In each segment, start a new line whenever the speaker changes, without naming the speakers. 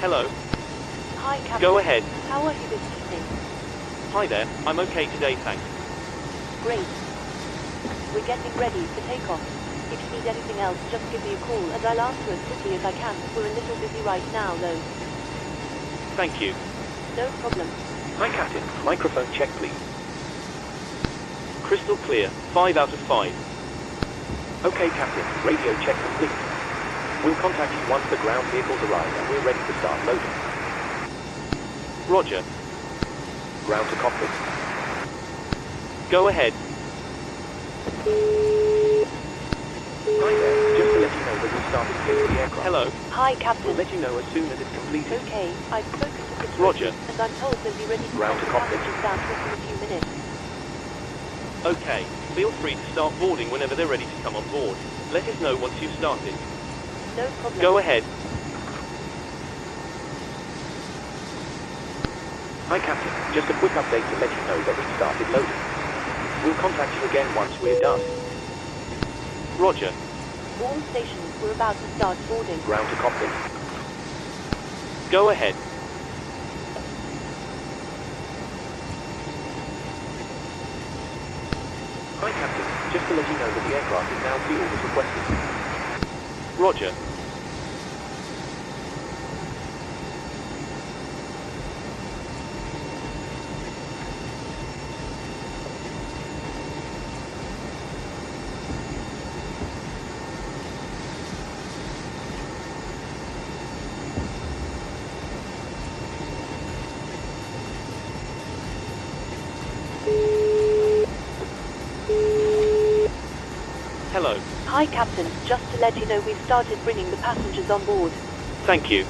Hello.
Hi, Captain.
Go ahead.
How are you this evening?
Hi there. I'm okay today, thanks.
Great. We're getting ready for takeoff. If you need anything else, just give me a call and I'll answer as quickly as I can. We're a little busy right now, though.
Thank you.
No problem.
Hi, Captain. Microphone check, please. Crystal clear. 5 out of 5.
Okay, Captain. Radio check complete. We'll contact you once the ground vehicles arrive and we're ready to start loading.
Roger.
Ground to cockpit.
Go ahead.
Hi there. Just to let you know that we've started clearing the aircraft.
Hello.
Hi, Captain.
We'll let you know as soon as it's completed.
Okay, I've spoken to the
Roger.
and I'm told they'll be ready to
Ground
send
to
the
cockpit.
passengers down to us in a few minutes.
Okay. Feel free to start boarding whenever they're ready to come on board. Let us know once you've started.
No problem.
Go ahead.
Hi, Captain. Just a quick update to let you know that we've started loading. We'll contact you again once we're done.
Roger.
All stations, we're about to start boarding.
Ground to cockpit.
Go ahead.
Hi, Captain. Just to let you know that the aircraft is now fueled as requested.
Roger. Hello.
Hi, Captain. Just to let you know we've started bringing the passengers on board.
Thank you.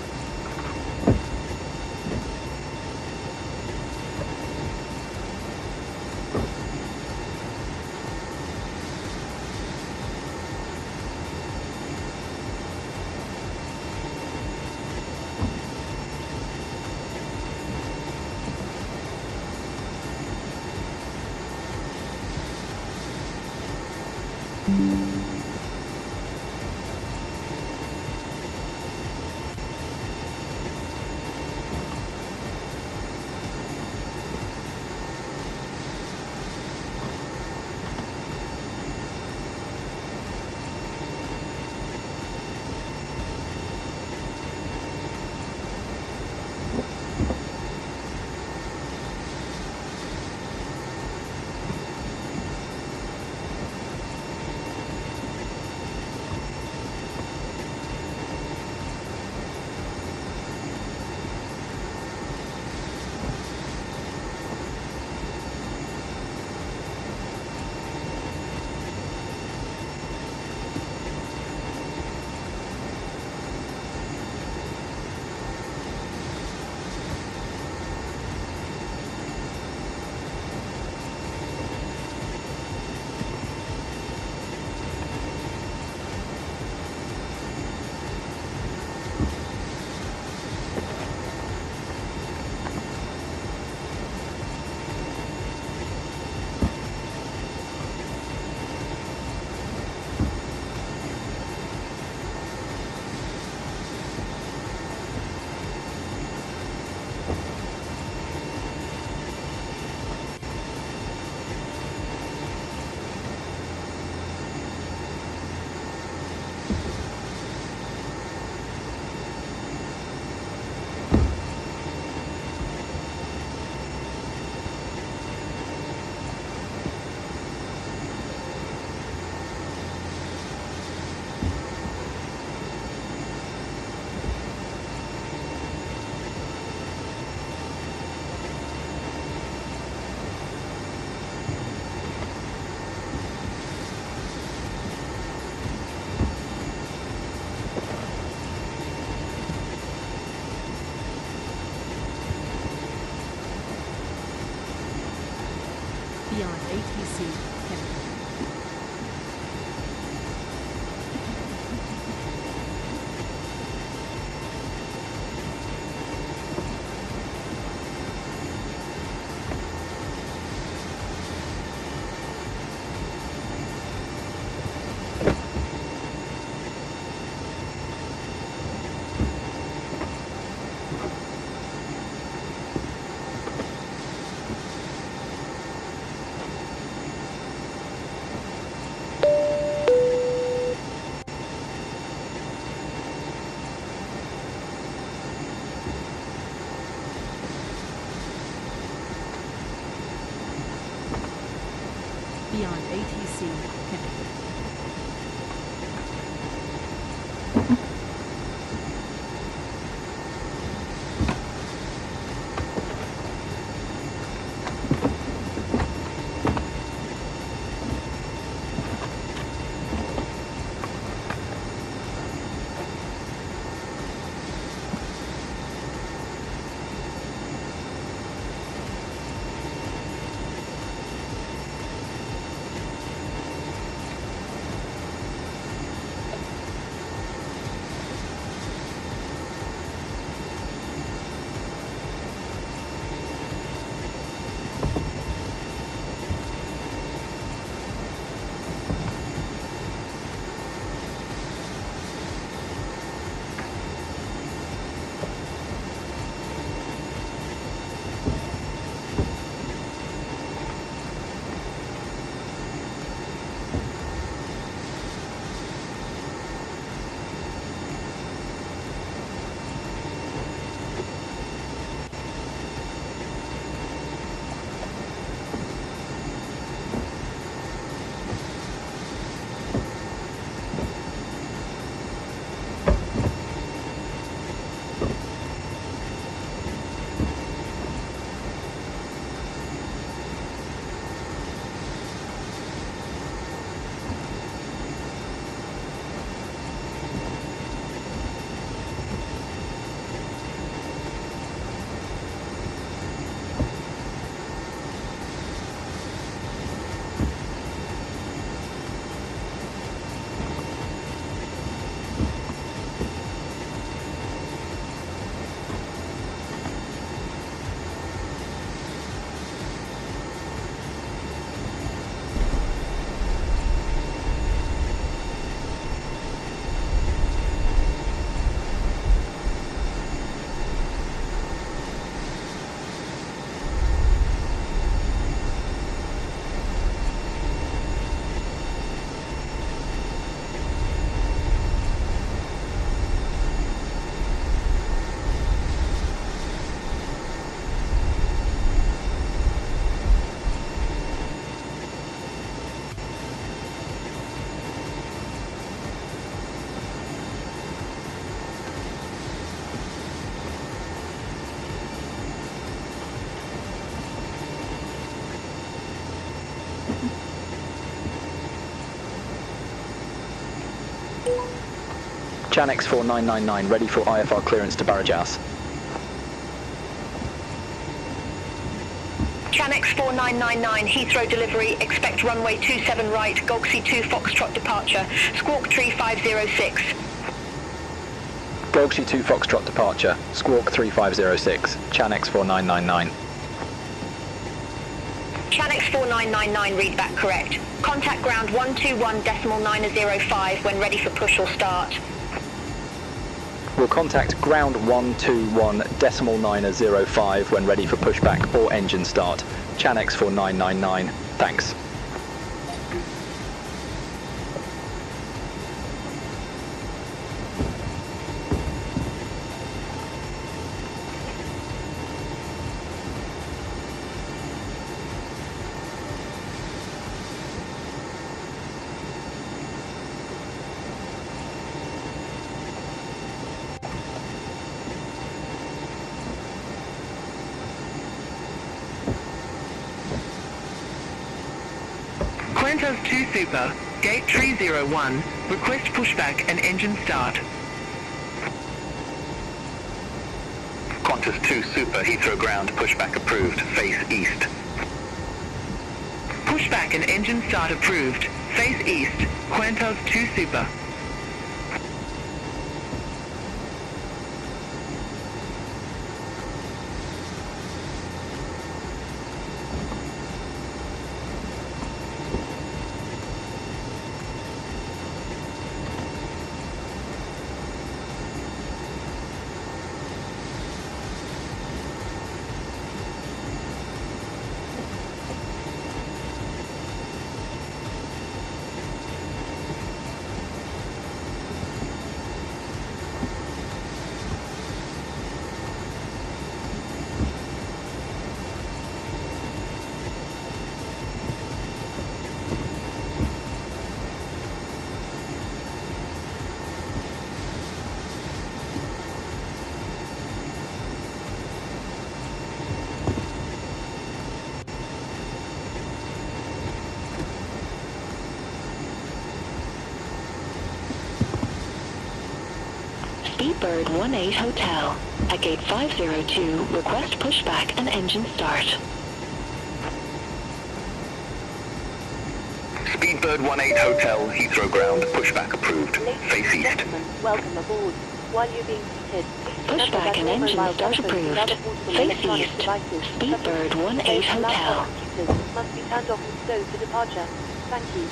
Chanex 4999 ready for IFR clearance to Barajas.
Chanex 4999, Heathrow delivery, expect runway 27 right, Golxy 2 Foxtrot departure, Squawk 3506.
Golxy 2 Foxtrot departure, Squawk 3506, Chanex 4999.
Chanex 4999, read back correct. Contact ground 121.905 when ready for push or start.
We'll contact ground 121.905 when ready for pushback or engine start. Chanex 4999, thanks.
Qantas 2 Super, gate 301, request pushback and engine start.
Qantas 2 Super, Heathrow ground, pushback approved, face east.
Pushback and engine start approved, face east, Qantas 2 Super.
Speedbird 18 Hotel. At gate 502, request pushback and engine start.
Speedbird 18 Hotel, Heathrow ground, pushback approved, face east.
Gentlemen, welcome aboard. While you're being seated, pushback and engine start approved. Face east. Speedbird 18 Hotel.
Computers must be turned off and stowed for departure. Thank you.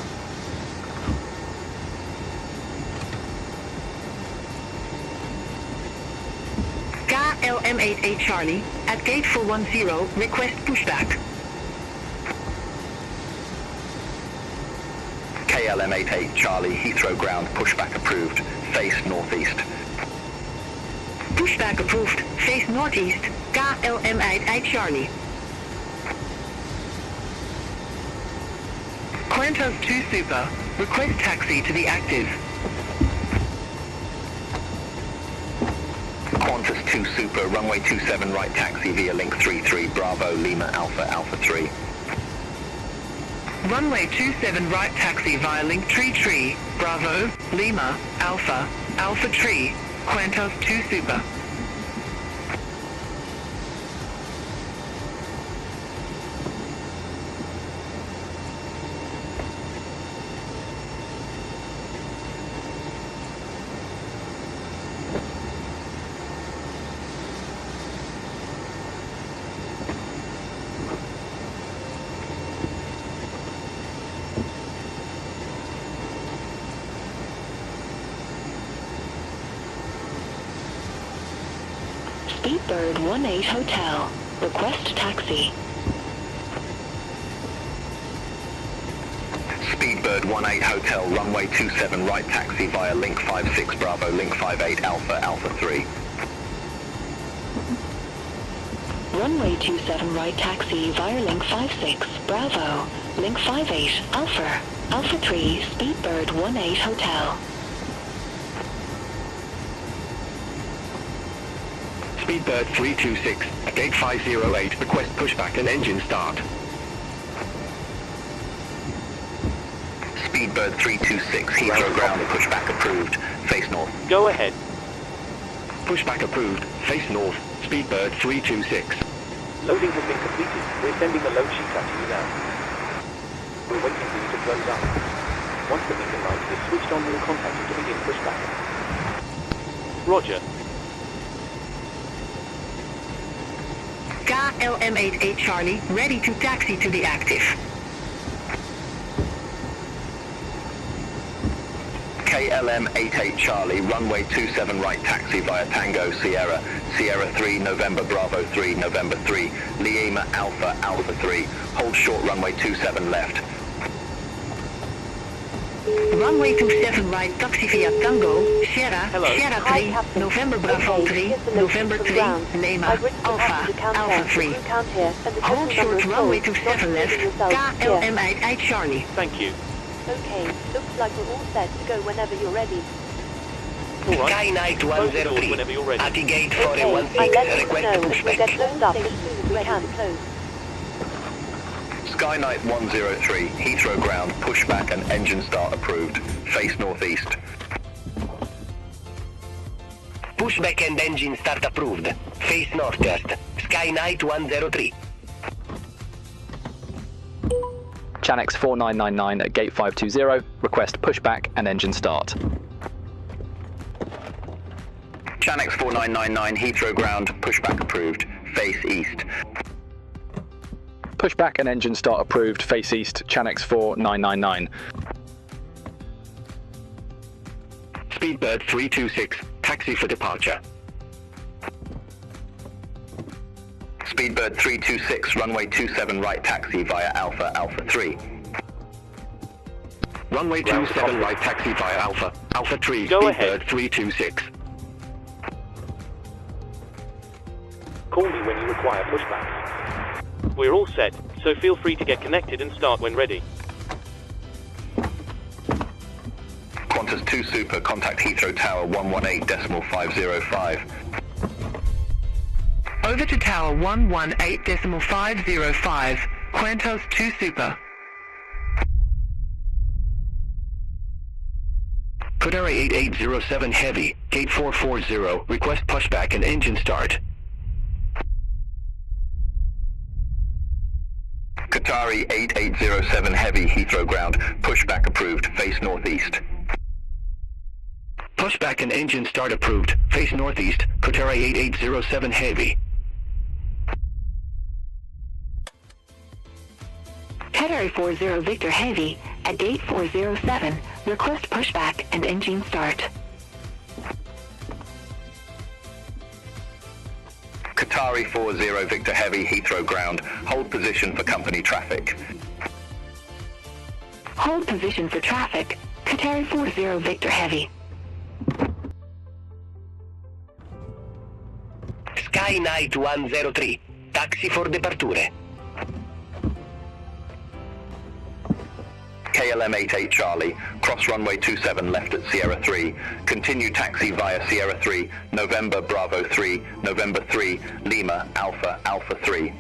LM88 Charlie, at gate 410, request pushback.
KLM88 Charlie, Heathrow ground, pushback approved, face northeast.
Pushback approved, face northeast, KLM88 Charlie. Qantas 2 Super, request taxi to be active.
Qantas 2 Super, runway 27 right taxi via link 33, Bravo, Lima, Alpha, Alpha 3.
Runway 27 right taxi via link 33, Bravo, Lima, Alpha, Alpha 3, Qantas 2 Super.
Speedbird 18 Hotel. Request taxi.
Speedbird 18 Hotel, runway 27 right taxi via link 56 Bravo, link 58 Alpha, Alpha 3.
Runway 27 right taxi via link 56 Bravo, link 58 Alpha, Alpha 3, Speedbird 18 Hotel.
Speedbird 326, gate 508, request pushback and engine start.
Speedbird 326, Heathrow ground, pushback approved, face north.
Go ahead.
Pushback approved. Face north. Speedbird 326.
Loading has been completed. We're sending the load sheet up to you now. We're waiting for you to close up. Once the beacon light is switched on, we'll contact you to begin pushback.
Roger.
KLM88 Charlie, ready to taxi to the active.
KLM88 Charlie, runway 27 right taxi via Tango Sierra, Sierra 3, November Bravo 3, November 3, Lima Alpha, Alpha 3, hold short runway 27 left.
Runway 27 right, taxi via Tango, Sierra,
Hello.
Sierra
Hi,
3,
Captain.
November Bravo
Okay,
3,
here's the
November
location
3,
from ground.
Lima,
I've written the
Alpha,
passenger count
Alpha
here,
3.
the crew count here, and the
Hold
total number
short
of
runway
souls,
27
not
left,
including yourself. Here.
KLM88 Charlie.
Thank you.
Okay, looks like we're all set to go whenever you're ready.
All right.
Skynight
Close the doors
103.
whenever you're ready.
At the gate
Okay,
416,
I'll let you
request
know, and we'll
pushback.
get closed up as soon as we can close.
Skynight 103, Heathrow ground, pushback and engine start approved. Face northeast.
Pushback and engine start approved. Face northwest. Skynight 103.
Chanex 4999 at gate 520, request pushback and engine start.
Chanex 4999, Heathrow ground, pushback approved. Face east.
Pushback and engine start approved, face east, Chanex 4999.
Speedbird 326. Taxi for departure.
Speedbird 326, runway 27 right taxi via Alpha, Alpha 3.
Runway 27 right taxi via Alpha, Alpha 3.
Go
Speedbird
ahead.
326.
Call me when you require pushback.
We're all set, so feel free to get connected and start when ready.
Qantas 2 Super, contact Heathrow Tower 118.505.
Over to Tower 118.505, Qantas 2 Super.
Qatari 8807 Heavy, gate 440, request pushback and engine start.
Qatari 8807 Heavy, Heathrow ground, pushback approved, face northeast.
Pushback and engine start approved, face northeast, Qatari 8807 Heavy.
Qatari 40 Victor Heavy, at gate 407, request pushback and engine start.
Qatari 40 Victor Heavy, Heathrow ground, hold position for company traffic.
Hold position for traffic, Qatari 40 Victor Heavy.
Skynight 103. Taxi for departure.
KLM 88 Charlie, cross runway 27 left at Sierra 3, continue taxi via Sierra 3, November Bravo 3, November 3, Lima Alpha, Alpha 3.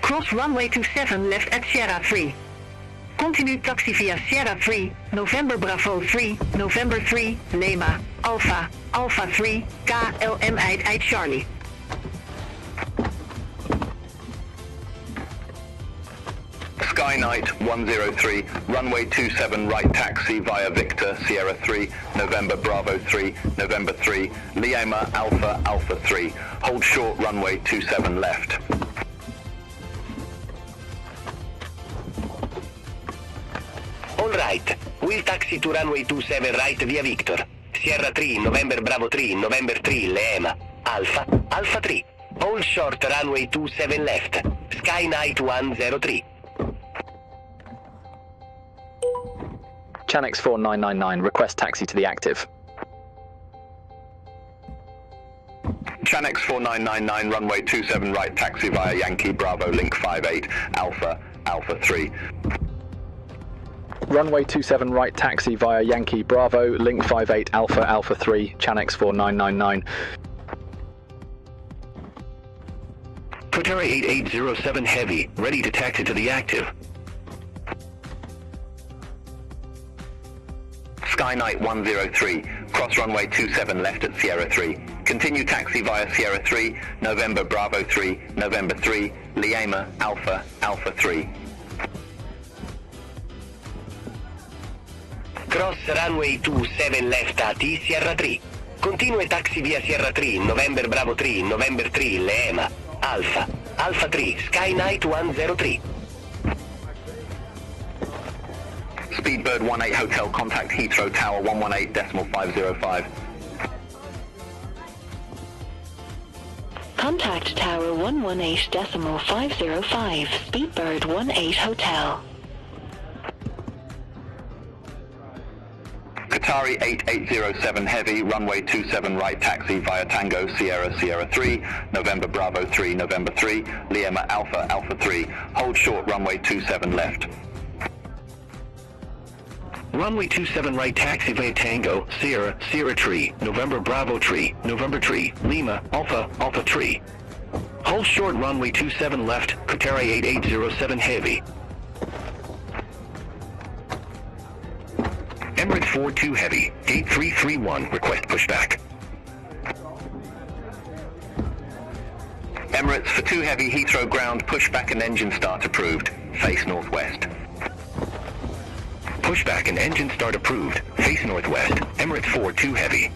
Cross runway 27 left at Sierra 3. Continue taxi via Sierra 3, November Bravo 3, November 3, Lima, Alpha, Alpha 3, KLM 88 Charlie.
Skynight 103, runway 27 right taxi via Victor, Sierra 3, November Bravo 3, November 3, Lima Alpha, Alpha 3, hold short runway 27 left.
All right. We'll taxi to runway 27 right via Victor. Sierra 3, November Bravo 3, November 3, Lima, Alpha, Alpha 3. Hold short runway 27 left. Skynight 103.
Chanex 4999, request taxi to the active.
Chanex 4999, runway 27 right taxi via Yankee Bravo, link 58, Alpha, Alpha 3.
Runway 27 right taxi via Yankee Bravo, link 58 Alpha, Alpha 3, Chanex 4999.
Qatari 8807 Heavy, ready to taxi to the active.
Skynight 103, cross runway 27 left at Sierra 3. Continue taxi via Sierra 3, November Bravo 3, November 3, Lima, Alpha, Alpha 3.
Cross runway 27 left at Sierra 3. Continue taxi via Sierra 3, November Bravo 3, November 3, Lima, Alpha, Alpha 3, Skynight 103.
Speedbird 18 Hotel, contact Heathrow Tower 118.505.
Contact Tower 118.505, Speedbird 18 Hotel.
Qatari 8807 Heavy, runway 27 right taxi via Tango Sierra Sierra 3, November Bravo 3, November 3, Lima Alpha Alpha 3. Hold short runway 27 left.
Runway 27 right taxi via Tango, Sierra, Sierra 3, November Bravo 3, November 3, Lima, Alpha, Alpha 3. Hold short runway 27 left, Qatari 8807 Heavy. Emirates 42 Heavy, gate 331, request pushback.
Emirates for 2 Heavy, Heathrow ground, pushback and engine start approved. Face northwest.
Pushback and engine start approved. Face northwest. Emirates 42 Heavy.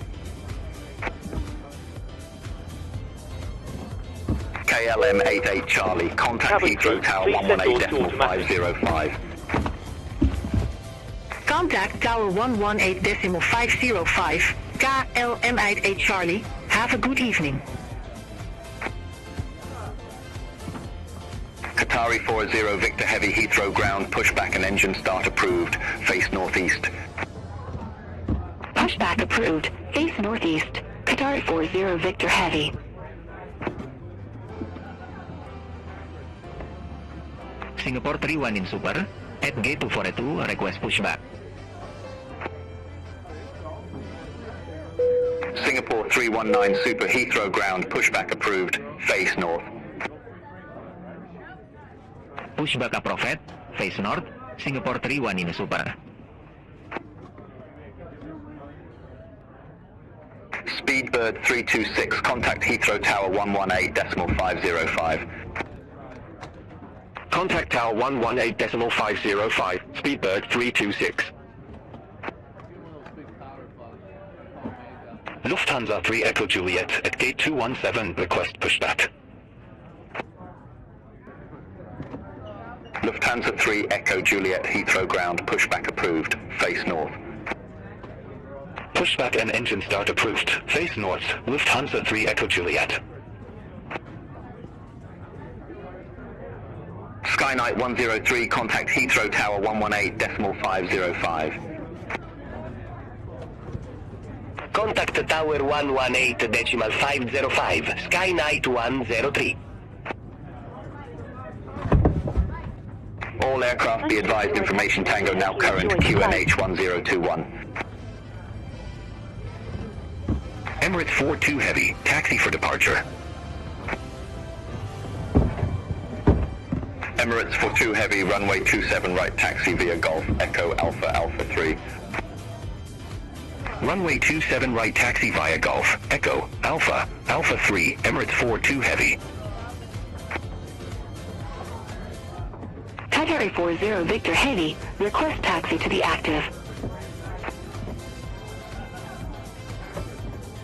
KLM 88 Charlie, contact Heathrow Tower 118.505.
Contact Tower 118.505, KLM 88 Charlie. Have a good evening.
Qatari 40 Victor Heavy, Heathrow ground, pushback and engine start approved. Face northeast.
Pushback approved. Face northeast. Qatari 40 Victor Heavy.
Singapore 31 in Super. At gate 242, request pushback.
Singapore 319 Super, Heathrow ground, pushback approved. Face north.
Pushback approved. Face north. Singapore 31 in Super.
Speedbird 326, contact Heathrow Tower 118.505.
Contact Tower 118.505, Speedbird 326. Lufthansa 3 Echo Juliet at gate 217, request pushback.
Lufthansa 3 Echo Juliet, Heathrow ground, pushback approved. Face north.
Pushback and engine start approved. Face north. Lufthansa 3 Echo Juliet.
Skynight 103, contact Heathrow Tower 118.505.
Contact Tower 118.505, Skynight 103.
All aircraft be advised, information Tango now current, QNH 1021.
Emirates 42 Heavy, taxi for departure.
Emirates 42 Heavy, runway 27 right taxi via Golf, Echo Alpha Alpha 3.
Runway 27 right taxi via Golf, Echo, Alpha, Alpha 3, Emirates 42 Heavy.
Qatari 40 Victor Heavy, request taxi to be active.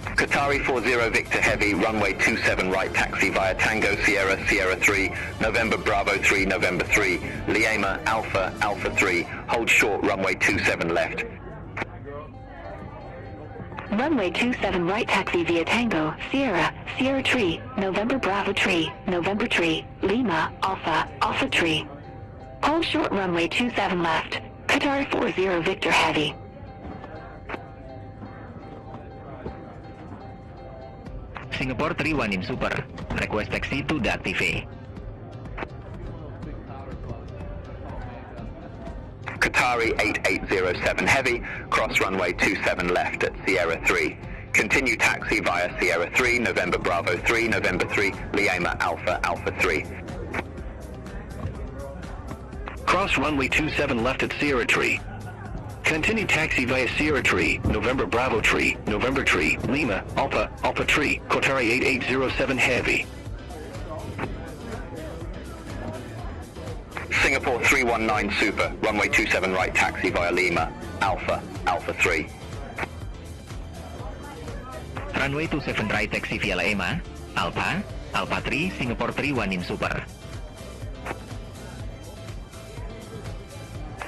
Qatari 40 Victor Heavy, runway 27 right taxi via Tango Sierra Sierra 3, November Bravo 3, November 3, Lima Alpha Alpha 3, hold short runway 27 left.
Runway 27 right taxi via Tango, Sierra, Sierra 3, November Bravo 3, November 3, Lima, Alpha, Alpha 3. Hold short runway 27 left, Qatari 40 Victor Heavy.
Singapore 31 in Super. Request taxi to deactivate.
Qatari 8807 Heavy, cross runway 27 left at Sierra 3. Continue taxi via Sierra 3, November Bravo 3, November 3, Lima Alpha Alpha 3.
Cross runway 27 left at Sierra 3. Continue taxi via Sierra Tree, November Bravo Tree, November Tree, Lima, Alpha, Alpha Tree, Kotari 8807 Heavy.
Singapore 319 Super, runway 27 right taxi via Lima, Alpha, Alpha 3.
Runway 27 right taxi via Lima, Alpha, Alpha 3, Singapore 319 Super.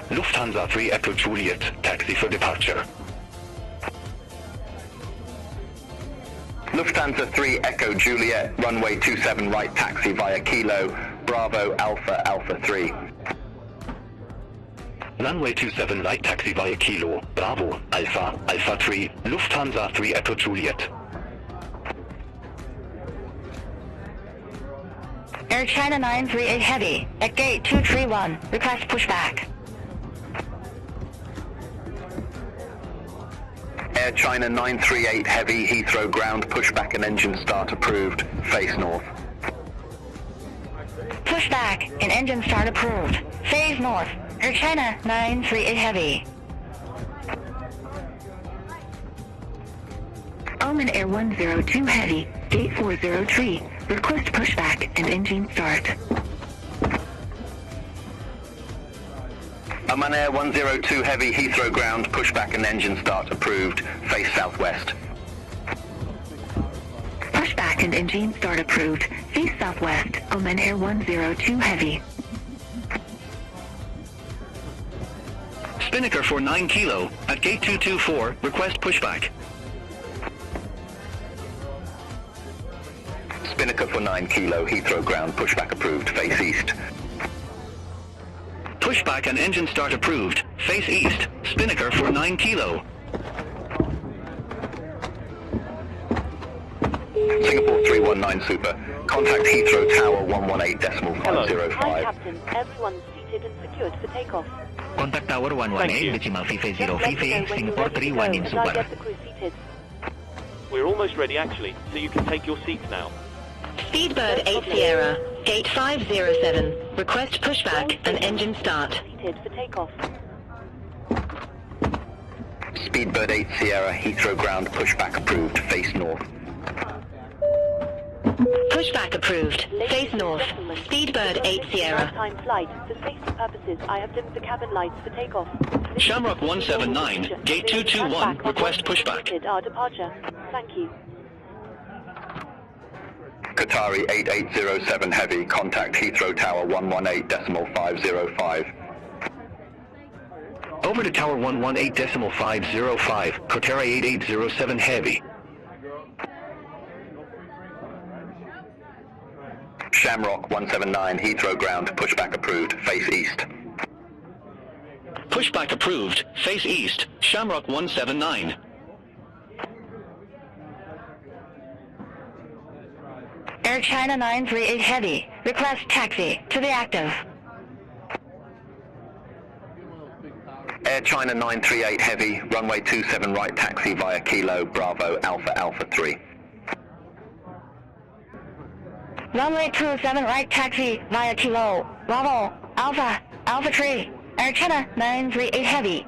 Lufthansa 3 Echo Juliet, taxi for departure.
Lufthansa 3 Echo Juliet, runway 27 right taxi via Kilo, Bravo, Alpha, Alpha 3.
Runway 27 right taxi via Kilo, Bravo, Alpha, Alpha 3, Lufthansa 3 Echo Juliet.
Air China 938 Heavy, at gate 231, request pushback.
Air China 938 Heavy, Heathrow ground, pushback and engine start approved, face north.
Pushback and engine start approved. Phase north. Air China 938 Heavy. Oman Air 102 Heavy, gate 403. Request pushback and engine start.
Oman Air 102 Heavy, Heathrow ground, pushback and engine start approved, face southwest.
Pushback and engine start approved. Face southwest. Oman Air 102 Heavy.
Spinnaker for 9 Kilo, at gate 224, request pushback.
Spinnaker for 9 Kilo, Heathrow ground, pushback approved, face east.
Pushback and engine start approved, face east, Spinnaker for 9 Kilo.
Singapore 319 Super, contact Heathrow Tower 118.505.
Hi, Captain. Everyone's seated and secured for takeoff.
Contact Tower 118.505, Singapore 319
As I
Super.
get the crew seated.
We're almost ready, actually, so you can take your seats now.
Speedbird 8 Sierra, gate 507. Request pushback and engine start.
Seated for takeoff.
Speedbird 8 Sierra, Heathrow ground, pushback approved, face north.
Pushback approved. Face north. Speedbird 8 Sierra.
Time flight. For safety purposes, I have dimmed the cabin lights for takeoff.
Shamrock 179, gate 221, request pushback.
Our departure. Thank you.
Qatari 8807 Heavy, contact Heathrow Tower 118.505.
Over to Tower 118.505, Kotari 8807 Heavy.
Shamrock 179, Heathrow ground, pushback approved, face east.
Pushback approved, face east, Shamrock 179.
Air China 938 Heavy, request taxi to the active.
Air China 938 Heavy, runway 27 right taxi via Kilo, Bravo, Alpha, Alpha 3.
Runway 27 right taxi via Kilo, Bravo, Alpha, Alpha 3. Air China 938 Heavy.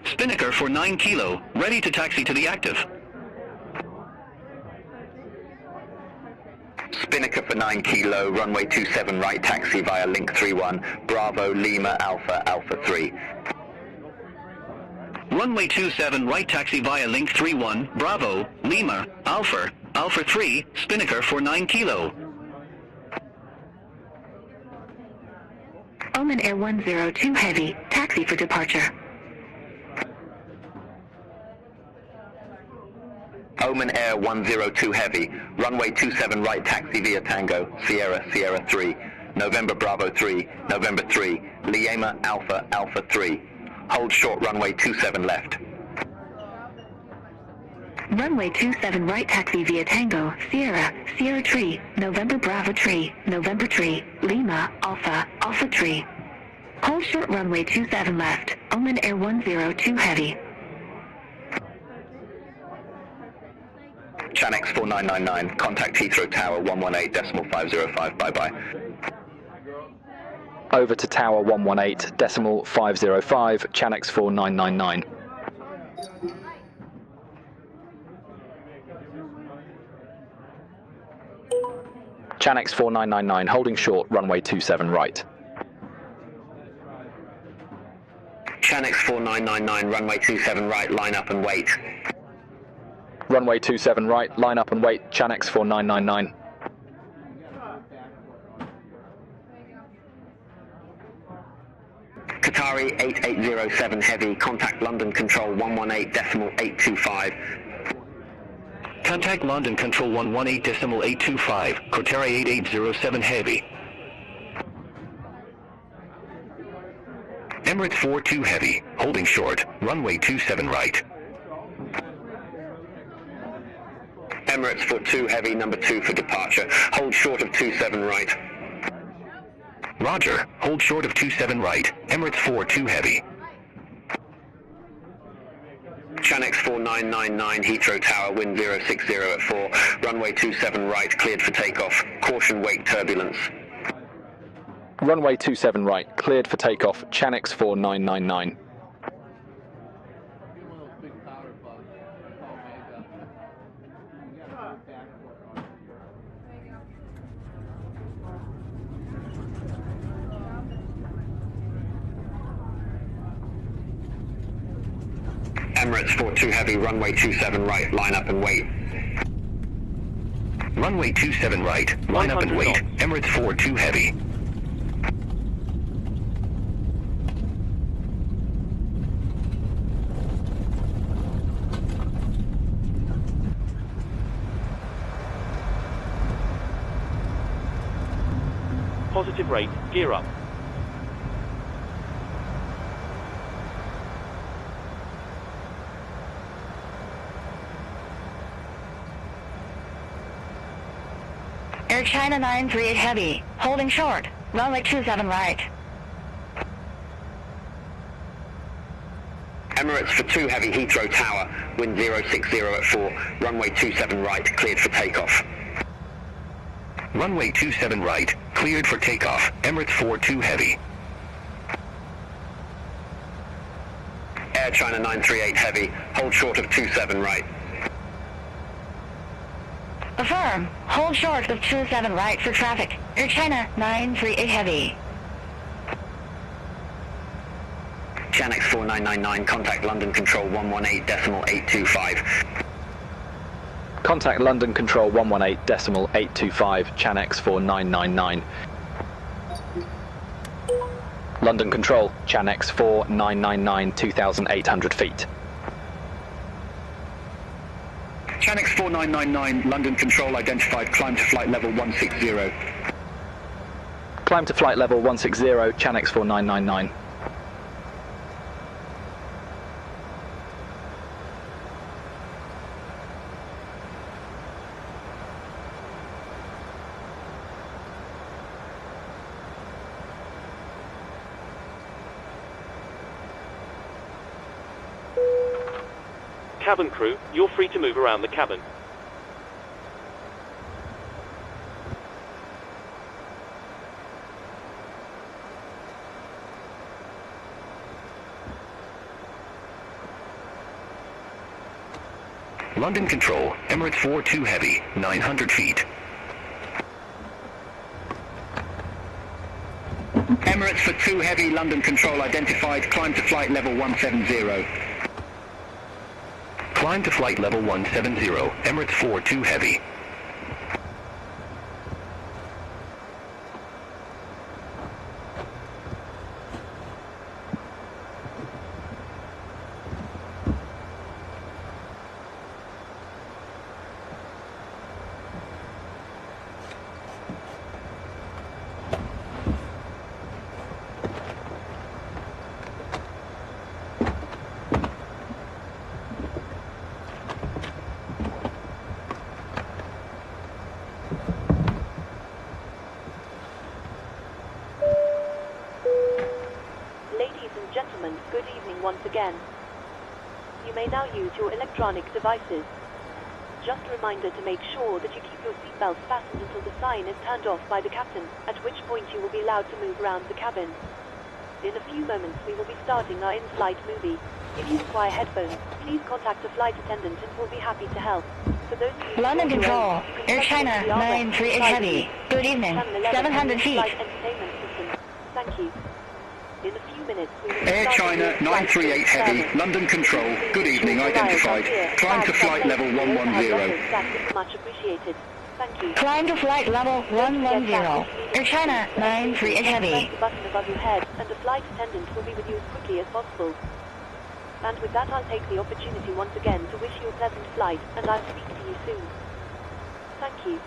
Spinnaker for 9 Kilo, ready to taxi to the active.
Spinnaker for 9 Kilo, runway 27 right taxi via Link 31, Bravo, Lima, Alpha, Alpha 3.
Runway 27 right taxi via Link 31, Bravo, Lima, Alpha, Alpha 3, Spinnaker for 9 Kilo.
Oman Air 102 Heavy, taxi for departure.
Oman Air 102 Heavy, runway 27 right taxi via Tango, Sierra, Sierra 3, November Bravo 3, November 3, Lima, Alpha, Alpha 3. Hold short runway 27 left.
Runway 27 right taxi via Tango, Sierra, Sierra Tree, November Bravo Tree, November Tree, Lima, Alpha, Alpha Tree. Hold short runway 27 left, Oman Air 102 Heavy.
Chanex 4999, contact Heathrow Tower 118.505, bye-bye.
Over to Tower 118, decimal 505, Chanex 4999. Chanex 4999, holding short, runway 27 right.
Chanex 4999, runway 27 right, line up and wait.
Runway 27 right, line up and wait, Chanex 4999.
Qatari 8807 heavy, contact London Control 118.825.
Contact London Control 118.825, Qatari 8807 heavy. Emirates 42 heavy, holding short, runway 27 right.
Emirates 42 heavy, number 2 for departure, hold short of 27 right.
Roger, hold short of 27 right, Emirates 42 heavy.
Chanex 4999, Heathrow Tower, wind 060 at 4, runway 27 right, cleared for takeoff, caution wake turbulence.
Runway 27 right, cleared for takeoff, Chanex 4999.
Emirates 42 heavy, runway 27 right, line up and wait.
Runway 27 right, line up and wait, Emirates 42 heavy.
Positive rate, gear up.
Air China 938 heavy, holding short, runway 27 right.
Emirates for 2 heavy, Heathrow Tower, wind 060 at 4, runway 27 right, cleared for takeoff.
Runway 27 right, cleared for takeoff, Emirates 42 heavy.
Air China 938 heavy, hold short of 27 right.
Affirm, hold short of 27 right for traffic, Air China 938 heavy.
Chanex 4999, contact London Control 118.825.
Contact London Control 118.825, Chanex 4999. London Control, Chanex 4999, 2,800 feet.
Chanex 4999, London Control identified, climb to flight level 160.
Climb to flight level 160, Chanex 4999.
Cabin crew, you're free to move around the cabin.
London Control, Emirates 42 heavy, 900 feet.
Emirates for 2 heavy, London Control identified, climb to flight level 170.
Climb to flight level 170, Emirates 42 heavy.
Gentlemen, good evening once again. You may now use your electronic devices. Just a reminder to make sure that you keep your seatbelts fastened until the sign is turned off by the captain, at which point you will be allowed to move around the cabin. In a few moments we will be starting our in-flight movie. If you require headphones, please contact a flight attendant and we'll be happy to help. For those of you
London Control, Air China 938 Heavy. Good evening, 700 feet.
Entertainment system. Thank you. In a few minutes we will be
Air
starting
China
the in-flight
938 Heavy,
service.
London Control, good evening, identified. Climb to flight level 110.
That is much appreciated. Thank you.
Climb to flight level 110. Air China 938 Heavy.
Press the button above your head, and a flight attendant will be with you as quickly as possible. And with that, I'll take the opportunity once again to wish you a pleasant flight, and I'll speak to you soon. Thank you.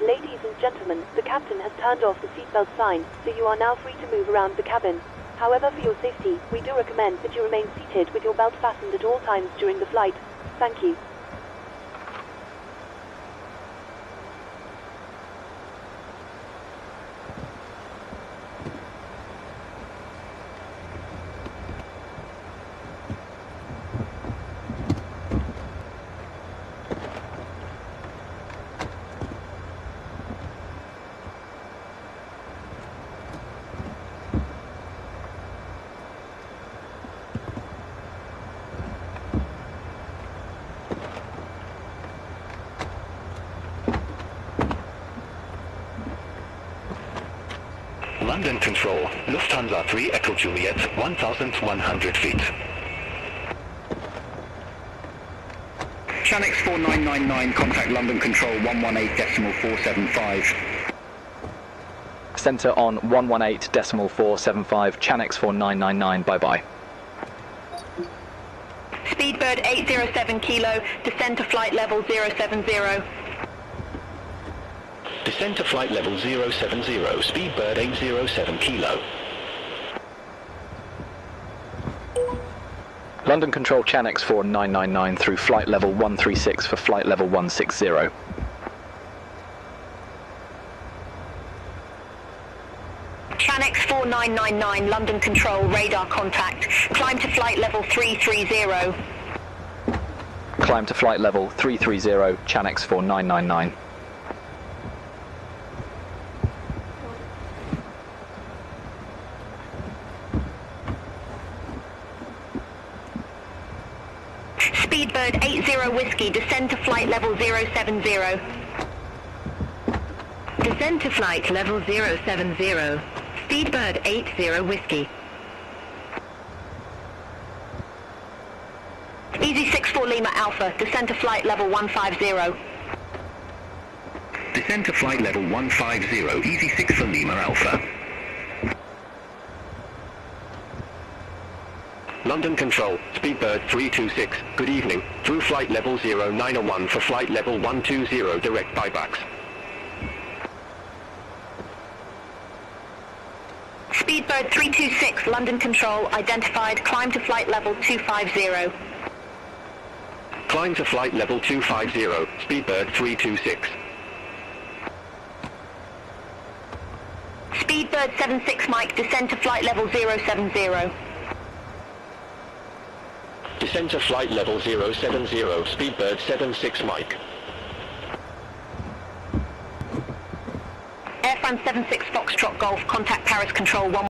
Ladies and gentlemen, the captain has turned off the seatbelt sign, so you are now free to move around the cabin. However, for your safety, we do recommend that you remain seated with your belt fastened at all times during the flight. Thank you.
London Control, Lufthansa 3 Echo Juliet, 1,100 feet. Chanex 4999, contact London Control 118.475.
Center on 118.475, Chanex 4999, bye-bye.
Speedbird 807 Kilo, descend to flight level 070.
Descend to flight level 070, Speedbird 807 Kilo.
London Control Chanex 4999 through flight level 136 for flight level 160.
Chanex 4999, London Control, radar contact. Climb to flight level 330.
Climb to flight level 330, Chanex 4999.
Speedbird 80 Whiskey, descend to flight level 070.
Descend to flight level 070. Speedbird 80 Whiskey.
Easy 64 Lima Alpha, descend to flight level 150.
Descend to flight level 150, Easy 6 for Lima Alpha. London Control, Speedbird 326, good evening, through flight level 0901 for flight level 120 direct buybacks.
Speedbird 326, London Control, identified, climb to flight level 250.
Climb to flight level 250, Speedbird 326.
Speedbird 76 Mike, descend to flight level 070.
Descend to flight level 070, Speedbird 76 Mike.
Air France 76 Foxtrot Golf, contact Paris Control 1.